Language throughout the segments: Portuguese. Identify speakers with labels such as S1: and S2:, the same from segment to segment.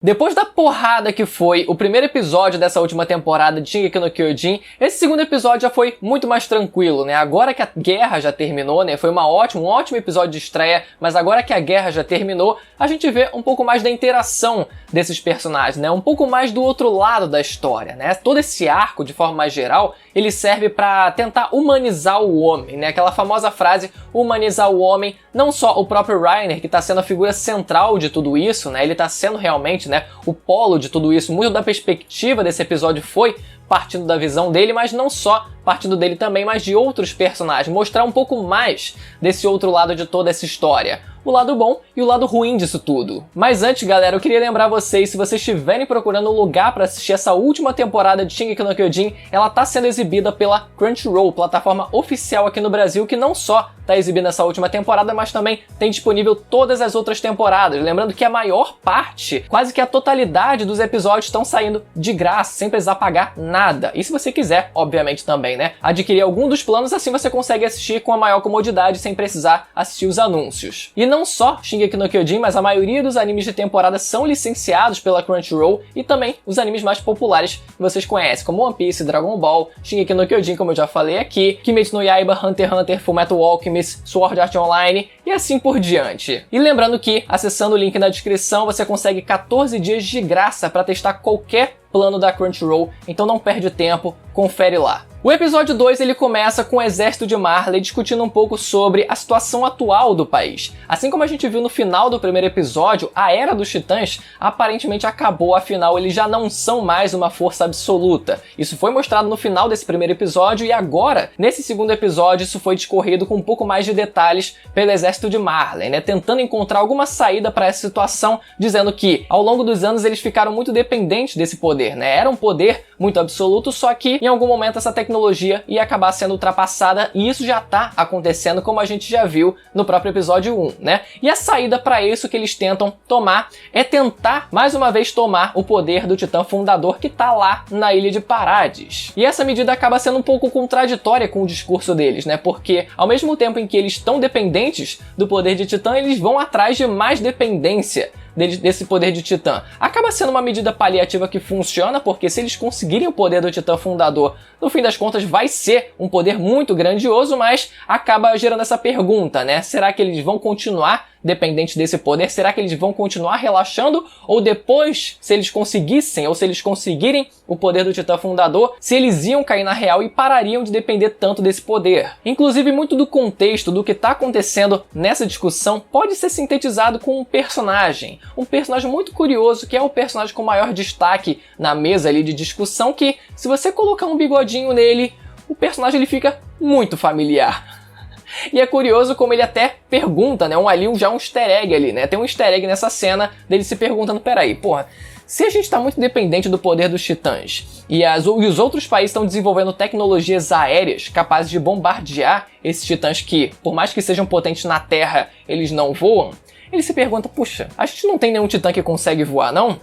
S1: Depois da porrada que foi o primeiro episódio dessa última temporada de Shingeki no Kyojin, esse segundo episódio já foi muito mais tranquilo, né? Agora que a guerra já terminou, né? Foi um ótimo episódio de estreia, mas agora que a guerra já terminou, a gente vê um pouco mais da interação desses personagens, né? Um pouco mais do outro lado da história, né? Todo esse arco, de forma mais geral, ele serve para tentar humanizar o homem, né? Aquela famosa frase, humanizar o homem, não só o próprio Reiner, que tá sendo a figura central de tudo isso, né? Ele tá sendo realmente, né, o polo de tudo isso. Muito da perspectiva desse episódio foi partindo da visão dele, mas não só partindo dele também, mas de outros personagens. Mostrar um pouco mais desse outro lado de toda essa história. O lado bom e o lado ruim disso tudo. Mas antes, galera, eu queria lembrar vocês, se vocês estiverem procurando um lugar para assistir essa última temporada de Shingeki no Kyojin, ela tá sendo exibida pela Crunchyroll, plataforma oficial aqui no Brasil, que não só tá exibindo essa última temporada, mas também tem disponível todas as outras temporadas. Lembrando que a maior parte, quase que a totalidade dos episódios estão saindo de graça, sem precisar pagar nada. E se você quiser, obviamente também, né, adquirir algum dos planos, assim você consegue assistir com a maior comodidade, sem precisar assistir os anúncios. E não só Shingeki no Kyojin, mas a maioria dos animes de temporada são licenciados pela Crunchyroll e também os animes mais populares que vocês conhecem, como One Piece, Dragon Ball, Shingeki no Kyojin, como eu já falei aqui, Kimetsu no Yaiba, Hunter x Hunter, Fullmetal Alchemist, Sword Art Online e assim por diante. E lembrando que, acessando o link na descrição, você consegue 14 dias de graça para testar qualquer plano da Crunchyroll, então não perde tempo, confere lá. O episódio 2 ele começa com o exército de Marley discutindo um pouco sobre a situação atual do país. Assim como a gente viu no final do primeiro episódio, a Era dos Titãs aparentemente acabou, afinal eles já não são mais uma força absoluta. Isso foi mostrado no final desse primeiro episódio e agora, nesse segundo episódio, isso foi discorrido com um pouco mais de detalhes pelo exército de Marley, né? Tentando encontrar alguma saída para essa situação, dizendo que ao longo dos anos eles ficaram muito dependentes desse poder, né? Era um poder muito absoluto, só que em algum momento essa tecnologia ia acabar sendo ultrapassada e isso já tá acontecendo, como a gente já viu no próprio episódio 1, né? E a saída para isso que eles tentam tomar é tentar, mais uma vez, tomar o poder do Titã Fundador que tá lá na Ilha de Parades. E essa medida acaba sendo um pouco contraditória com o discurso deles, né? Porque ao mesmo tempo em que eles estão dependentes do poder de Titã, eles vão atrás de mais dependência desse poder de Titã. Acaba sendo uma medida paliativa que funciona, porque se eles conseguirem o poder do Titã Fundador, no fim das contas vai ser um poder muito grandioso, mas acaba gerando essa pergunta, né? Será que eles vão continuar dependentes desse poder? Será que eles vão continuar relaxando? Ou depois, se eles conseguissem, ou se eles conseguirem o poder do Titã Fundador, se eles iam cair na real e parariam de depender tanto desse poder? Inclusive, muito do contexto do que está acontecendo nessa discussão pode ser sintetizado com um personagem muito curioso, que é o personagem com maior destaque na mesa ali de discussão, que se você colocar um bigodinho nele, o personagem ele fica muito familiar. E é curioso como ele até pergunta, né, já um easter egg ali, né, tem um easter egg nessa cena dele se perguntando, peraí, porra, se a gente está muito dependente do poder dos titãs e os outros países estão desenvolvendo tecnologias aéreas capazes de bombardear esses titãs que, por mais que sejam potentes na Terra, eles não voam, ele se pergunta, puxa, a gente não tem nenhum titã que consegue voar, não?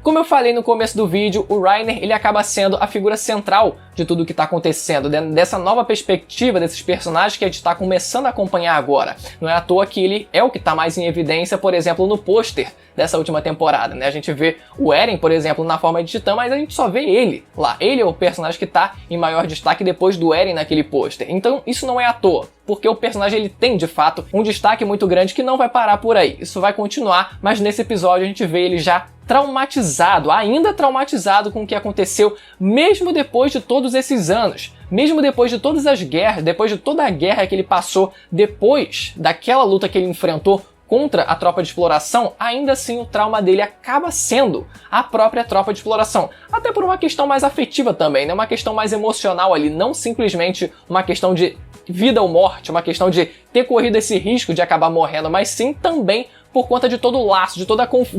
S1: Como eu falei no começo do vídeo, o Reiner ele acaba sendo a figura central de tudo o que está acontecendo, dessa nova perspectiva desses personagens que a gente está começando a acompanhar agora. Não é à toa que ele é o que está mais em evidência, por exemplo, no pôster dessa última temporada, né? A gente vê o Eren, por exemplo, na forma de titã, mas a gente só vê ele lá. Ele é o personagem que está em maior destaque depois do Eren naquele pôster. Então isso não é à toa, porque o personagem ele tem, de fato, um destaque muito grande que não vai parar por aí. Isso vai continuar, mas nesse episódio a gente vê ele já traumatizado, ainda traumatizado com o que aconteceu, mesmo depois de todos esses anos. Mesmo depois de todas as guerras, depois de toda a guerra que ele passou, depois daquela luta que ele enfrentou contra a tropa de exploração, ainda assim o trauma dele acaba sendo a própria tropa de exploração. Até por uma questão mais afetiva também, né? Uma questão mais emocional ali, não simplesmente uma questão de vida ou morte, uma questão de ter corrido esse risco de acabar morrendo, mas sim também por conta de todo o laço, de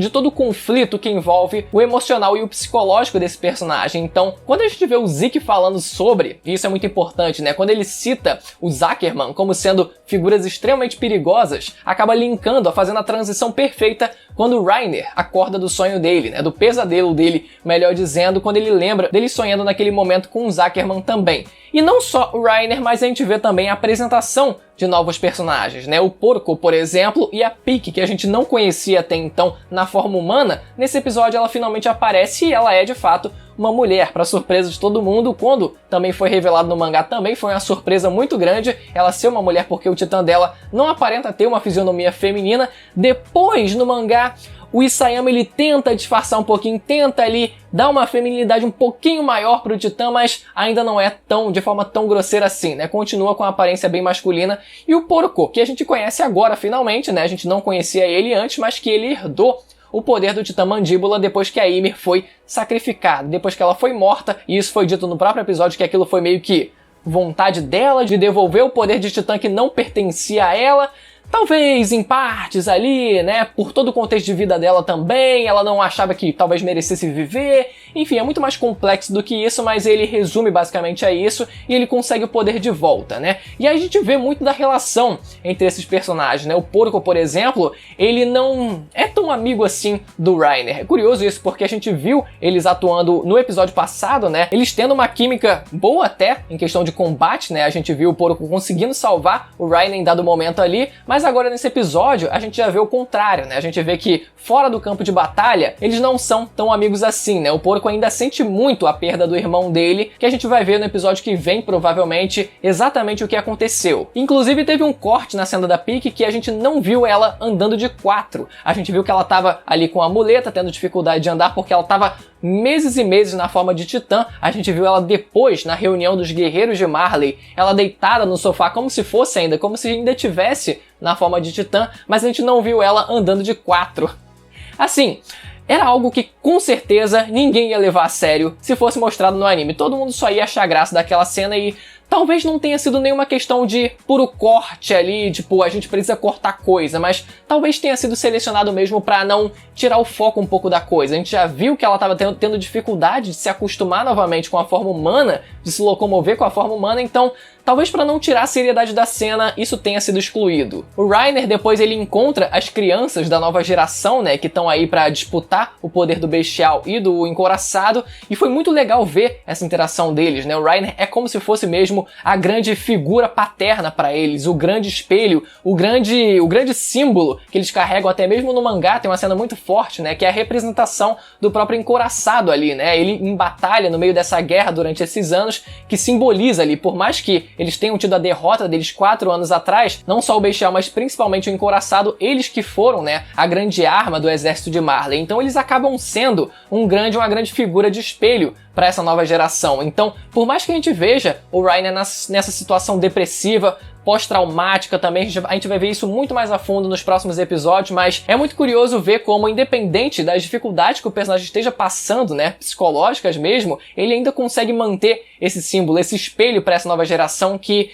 S1: todo o conflito que envolve o emocional e o psicológico desse personagem. Então, quando a gente vê o Zeke falando sobre, e isso é muito importante, né? Quando ele cita os Ackerman como sendo figuras extremamente perigosas, acaba linkando, fazendo a transição perfeita quando o Reiner acorda do sonho dele, né? Do pesadelo dele, melhor dizendo, quando ele lembra dele sonhando naquele momento com os Ackerman também. E não só o Reiner, mas a gente vê também a apresentação de novos personagens, né? O Porco, por exemplo, e a Pieck, que a gente não conhecia até então na forma humana, nesse episódio ela finalmente aparece e ela é, de fato, uma mulher, para surpresa de todo mundo. Quando também foi revelado no mangá, também foi uma surpresa muito grande ela ser uma mulher, porque o titã dela não aparenta ter uma fisionomia feminina. Depois, no mangá, o Isayama ele tenta disfarçar um pouquinho, tenta ali dar uma feminilidade um pouquinho maior pro Titã, mas ainda não é de forma tão grosseira assim, né? Continua com a aparência bem masculina. E o Porco, que a gente conhece agora finalmente, né? A gente não conhecia ele antes, mas que ele herdou o poder do Titã Mandíbula depois que a Ymir foi sacrificada, depois que ela foi morta, e isso foi dito no próprio episódio que aquilo foi meio que vontade dela de devolver o poder de Titã que não pertencia a ela. Talvez em partes ali, né, por todo o contexto de vida dela também, ela não achava que talvez merecesse viver. Enfim, é muito mais complexo do que isso, mas ele resume basicamente a isso e ele consegue o poder de volta, né? E aí a gente vê muito da relação entre esses personagens, né? O Porco, por exemplo, ele não é tão amigo assim do Reiner. É curioso isso, porque a gente viu eles atuando no episódio passado, né? Eles tendo uma química boa até, em questão de combate, né? A gente viu o Porco conseguindo salvar o Reiner em dado momento ali, mas agora nesse episódio a gente já vê o contrário, né? A gente vê que fora do campo de batalha eles não são tão amigos assim, né? O Porco ainda sente muito a perda do irmão dele, que a gente vai ver no episódio que vem provavelmente exatamente o que aconteceu. Inclusive teve um corte na cena da Pieck que a gente não viu ela andando de 4. A gente viu que ela tava ali com a muleta, tendo dificuldade de andar porque ela tava meses e meses na forma de titã. A gente viu ela depois na reunião dos guerreiros de Marley, ela deitada no sofá como se fosse ainda, como se ainda tivesse na forma de titã, mas a gente não viu ela andando de 4. Assim, era algo que com certeza ninguém ia levar a sério se fosse mostrado no anime. Todo mundo só ia achar graça daquela cena e talvez não tenha sido nenhuma questão de puro corte ali, tipo, a gente precisa cortar coisa, mas talvez tenha sido selecionado mesmo pra não tirar o foco um pouco da coisa. A gente já viu que ela estava tendo dificuldade de se acostumar novamente com a forma humana, de se locomover com a forma humana, então talvez para não tirar a seriedade da cena, isso tenha sido excluído. O Reiner depois ele encontra as crianças da nova geração, né, que estão aí para disputar o poder do Bestial e do Encouraçado, e foi muito legal ver essa interação deles, né? O Reiner é como se fosse mesmo a grande figura paterna para eles, o grande espelho, o grande símbolo que eles carregam até mesmo no mangá. Tem uma cena muito forte, né, que é a representação do próprio Encouraçado ali, né? Ele em batalha no meio dessa guerra durante esses anos, que simboliza ali, por mais que eles tenham tido a derrota deles 4 anos atrás, não só o Bestial, mas principalmente o Encouraçado, eles que foram, né, a grande arma do exército de Marley. Então eles acabam sendo uma grande figura de espelho para essa nova geração. Então, por mais que a gente veja o Reiner nessa situação depressiva, pós-traumática também, a gente vai ver isso muito mais a fundo nos próximos episódios, mas é muito curioso ver como, independente das dificuldades que o personagem esteja passando, né, psicológicas mesmo, ele ainda consegue manter esse símbolo, esse espelho para essa nova geração que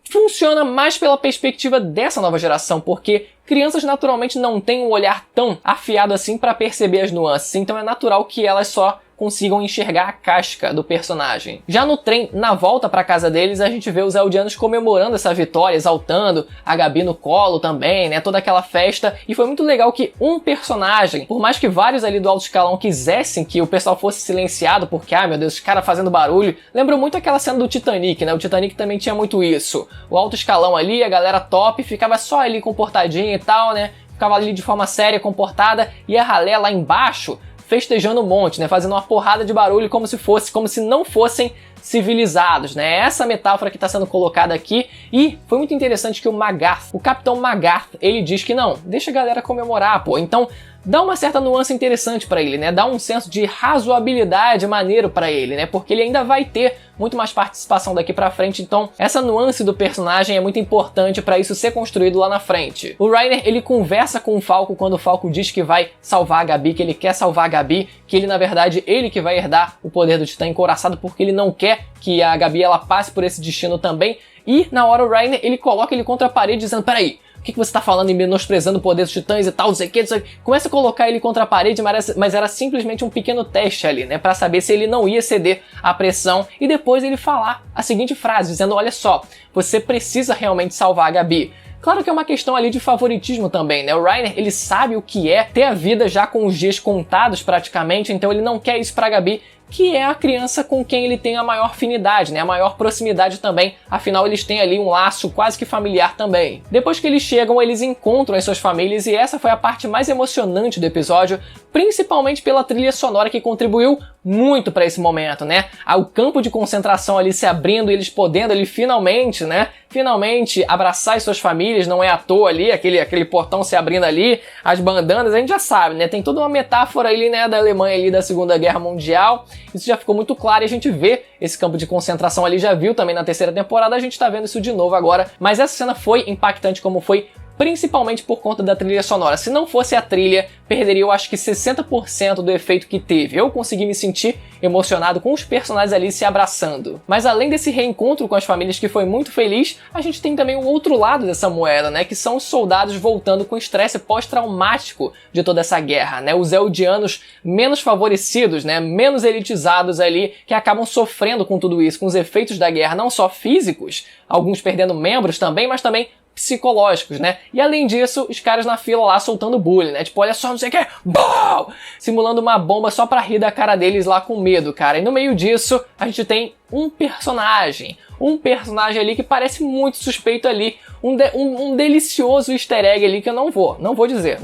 S1: funciona mais pela perspectiva dessa nova geração, porque crianças naturalmente não têm um olhar tão afiado assim para perceber as nuances, então é natural que elas só consigam enxergar a casca do personagem. Já no trem, na volta pra casa deles, a gente vê os eldianos comemorando essa vitória, exaltando a Gabi no colo também, né, toda aquela festa, e foi muito legal que um personagem, por mais que vários ali do alto escalão quisessem que o pessoal fosse silenciado, porque, meu Deus, os caras fazendo barulho, lembrou muito aquela cena do Titanic, né, o Titanic também tinha muito isso. O alto escalão ali, a galera top, ficava só ali comportadinha e tal, né, ficava ali de forma séria, comportada, e a ralé lá embaixo festejando um monte, né, fazendo uma porrada de barulho como se não fossem civilizados, né? Essa metáfora que está sendo colocada aqui, e foi muito interessante que o Capitão Magarth, ele diz que não, deixa a galera comemorar, pô. Então dá uma certa nuance interessante para ele, né? Dá um senso de razoabilidade maneiro para ele, né? Porque ele ainda vai ter muito mais participação daqui pra frente, então essa nuance do personagem é muito importante para isso ser construído lá na frente. O Reiner, ele conversa com o Falco quando o Falco diz que vai salvar a Gabi, que ele quer salvar a Gabi, que ele, na verdade, ele que vai herdar o poder do Titã Encouraçado, porque ele não quer que a Gabi ela passe por esse destino também. E na hora o Reiner, ele coloca ele contra a parede dizendo, peraí, o que você tá falando e menosprezando o poder dos titãs e tal, não sei o que, começa a colocar ele contra a parede, mas era simplesmente um pequeno teste ali, né, pra saber se ele não ia ceder à pressão, e depois ele falar a seguinte frase, dizendo, olha só, você precisa realmente salvar a Gabi. Claro que é uma questão ali de favoritismo também, né? O Reiner, ele sabe o que é ter a vida já com os dias contados praticamente, então ele não quer isso pra Gabi, que é a criança com quem ele tem a maior afinidade, né? A maior proximidade também, afinal eles têm ali um laço quase que familiar também. Depois que eles chegam, eles encontram as suas famílias e essa foi a parte mais emocionante do episódio, principalmente pela trilha sonora que contribuiu muito para esse momento, né? O campo de concentração ali se abrindo, eles podendo ali finalmente, né? Finalmente abraçar as suas famílias, não é à toa ali, aquele portão se abrindo ali, as bandanas, a gente já sabe, né? Tem toda uma metáfora ali, né, da Alemanha ali da Segunda Guerra Mundial, isso já ficou muito claro e a gente vê esse campo de concentração ali, já viu também na terceira temporada, a gente tá vendo isso de novo agora, mas essa cena foi impactante como foi, principalmente por conta da trilha sonora. Se não fosse a trilha, perderia eu acho que 60% do efeito que teve. Eu consegui me sentir emocionado com os personagens ali se abraçando. Mas além desse reencontro com as famílias que foi muito feliz, a gente tem também o outro lado dessa moeda, né? Que são os soldados voltando com estresse pós-traumático de toda essa guerra, né? Os eldianos menos favorecidos, né? Menos elitizados ali, que acabam sofrendo com tudo isso, com os efeitos da guerra, não só físicos, alguns perdendo membros também, mas também psicológicos, né? E além disso, os caras na fila lá soltando bullying, né? Tipo, olha só, não sei o que, BOW! Simulando uma bomba só pra rir da cara deles lá com medo, cara. E no meio disso, a gente tem um personagem ali que parece muito suspeito ali, um delicioso easter egg ali que eu não vou dizer,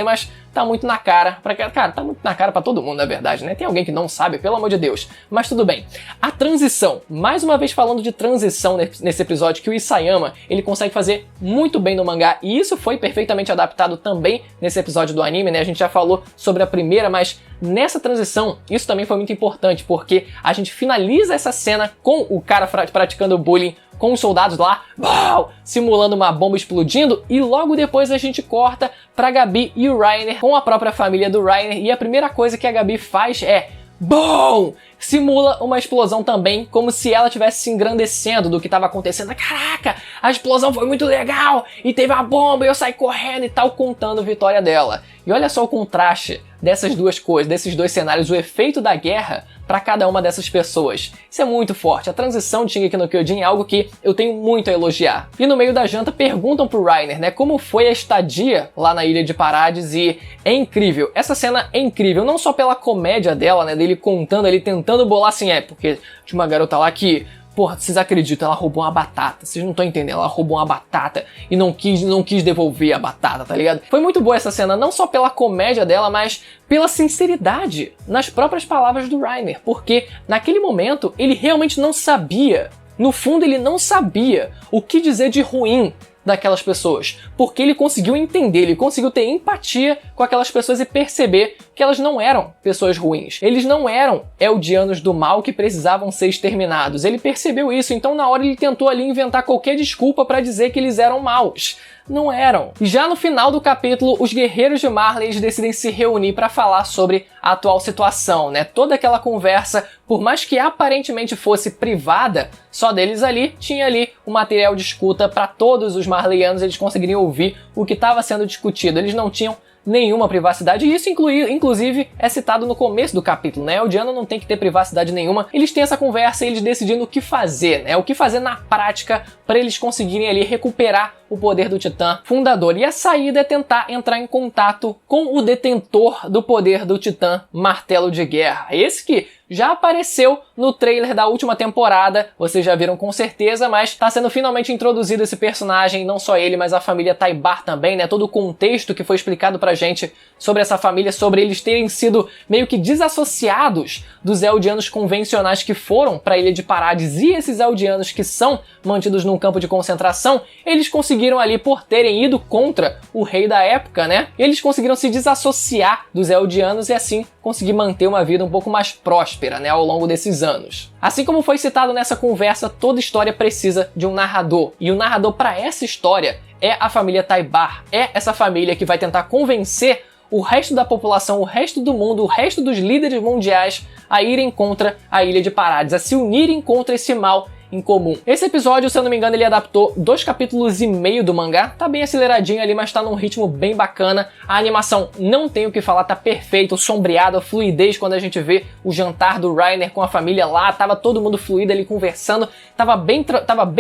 S1: mas tá muito na cara, cara, tá muito na cara pra todo mundo, na verdade, né? Tem alguém que não sabe, pelo amor de Deus, mas tudo bem. A transição, mais uma vez falando de transição nesse episódio, que o Isayama, ele consegue fazer muito bem no mangá, e isso foi perfeitamente adaptado também nesse episódio do anime, né? A gente já falou sobre a primeira, mas nessa transição, isso também foi muito importante, porque a gente finaliza essa cena com o cara praticando bullying com os soldados lá, BOW! Simulando uma bomba explodindo, e logo depois a gente corta pra Gabi e o Reiner com a própria família do Reiner, e a primeira coisa que a Gabi faz é BOOM! Simula uma explosão também, como se ela estivesse se engrandecendo do que estava acontecendo. Caraca, a explosão foi muito legal, e teve uma bomba, e eu saí correndo e tal, contando a vitória dela. E olha só o contraste dessas duas coisas, desses dois cenários, o efeito da guerra para cada uma dessas pessoas. Isso é muito forte. A transição de Shingeki no Kyojin é algo que eu tenho muito a elogiar. E no meio da janta perguntam pro Reiner, né, como foi a estadia lá na Ilha de Parades, e é incrível. Essa cena é incrível, não só pela comédia dela, né, dele contando, ele tentando bolar assim, porque tinha uma garota lá que, porra, vocês acreditam, ela roubou uma batata. Vocês não estão entendendo, ela roubou uma batata e não quis devolver a batata, tá ligado? Foi muito boa essa cena, não só pela comédia dela, mas pela sinceridade nas próprias palavras do Reiner. Porque naquele momento, ele realmente não sabia. No fundo, ele não sabia o que dizer de ruim daquelas pessoas, porque ele conseguiu entender, ele conseguiu ter empatia com aquelas pessoas e perceber que elas não eram pessoas ruins. Eles não eram eldianos do mal que precisavam ser exterminados. Ele percebeu isso, então na hora ele tentou ali inventar qualquer desculpa para dizer que eles eram maus. Não eram. E já no final do capítulo, os guerreiros de Marley decidem se reunir para falar sobre a atual situação, né? Toda aquela conversa, por mais que aparentemente fosse privada, só deles ali, tinha ali um material de escuta para todos os marleyanos, eles conseguiriam ouvir o que estava sendo discutido. Eles não tinham nenhuma privacidade, e isso inclusive é citado no começo do capítulo, né? O Eldiano não tem que ter privacidade nenhuma, eles têm essa conversa e eles decidindo o que fazer, né? O que fazer na prática para eles conseguirem ali recuperar o poder do Titã fundador. E a saída é tentar entrar em contato com o detentor do poder do Titã Martelo de Guerra. Esse que já apareceu no trailer da última temporada, vocês já viram com certeza, mas tá sendo finalmente introduzido esse personagem, não só ele, mas a família Taibar também, né? Todo o contexto que foi explicado pra gente sobre essa família, sobre eles terem sido meio que desassociados dos eldianos convencionais que foram pra Ilha de Parades, e esses eldianos que são mantidos num campo de concentração, eles conseguiram ali, por terem ido contra o rei da época, né? Eles conseguiram se desassociar dos eldianos e assim conseguir manter uma vida um pouco mais próspera, né, ao longo desses anos. Assim como foi citado nessa conversa, toda história precisa de um narrador, e o narrador para essa história é a família Taibar, é essa família que vai tentar convencer o resto da população, o resto do mundo, o resto dos líderes mundiais a irem contra a Ilha de Parades, a se unirem contra esse mal em comum. Esse episódio, se eu não me engano, ele adaptou 2,5 capítulos do mangá, tá bem aceleradinho ali, mas tá num ritmo bem bacana. A animação, não tenho o que falar, tá perfeito, sombreado, a fluidez quando a gente vê o jantar do Reiner com a família lá, tava todo mundo fluido ali conversando, tava bem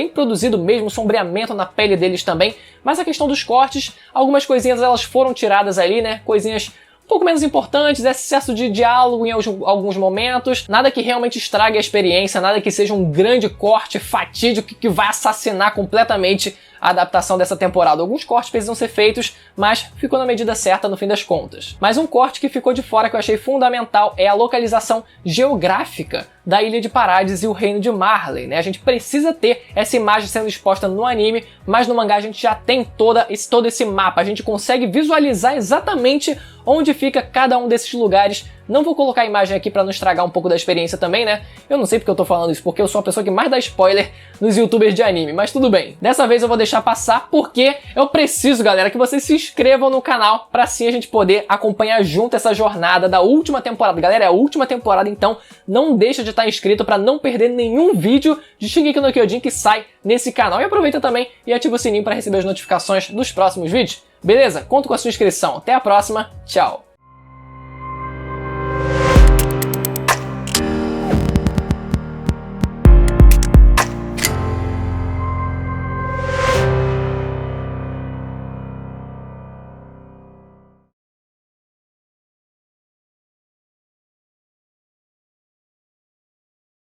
S1: produzido mesmo, sombreamento na pele deles também, mas a questão dos cortes, algumas coisinhas elas foram tiradas ali, né, coisinhas pouco menos importantes, excesso de diálogo em alguns momentos, nada que realmente estrague a experiência, nada que seja um grande corte fatídico que vai assassinar completamente a adaptação dessa temporada. Alguns cortes precisam ser feitos, mas ficou na medida certa no fim das contas. Mas um corte que ficou de fora que eu achei fundamental é a localização geográfica da Ilha de Paradis e o Reino de Marley, né? A gente precisa ter essa imagem sendo exposta no anime, mas no mangá a gente já tem todo esse mapa, a gente consegue visualizar exatamente onde fica cada um desses lugares. Não vou colocar a imagem aqui pra não estragar um pouco da experiência também, né? Eu não sei porque eu tô falando isso, porque eu sou a pessoa que mais dá spoiler nos youtubers de anime, mas tudo bem. Dessa vez eu vou deixar passar porque eu preciso, galera, que vocês se inscrevam no canal pra assim a gente poder acompanhar junto essa jornada da última temporada. Galera, é a última temporada, então não deixa de estar inscrito pra não perder nenhum vídeo de Shingeki no Kyojin que sai nesse canal. E aproveita também e ativa o sininho pra receber as notificações dos próximos vídeos. Beleza? Conto com a sua inscrição. Até a próxima. Tchau!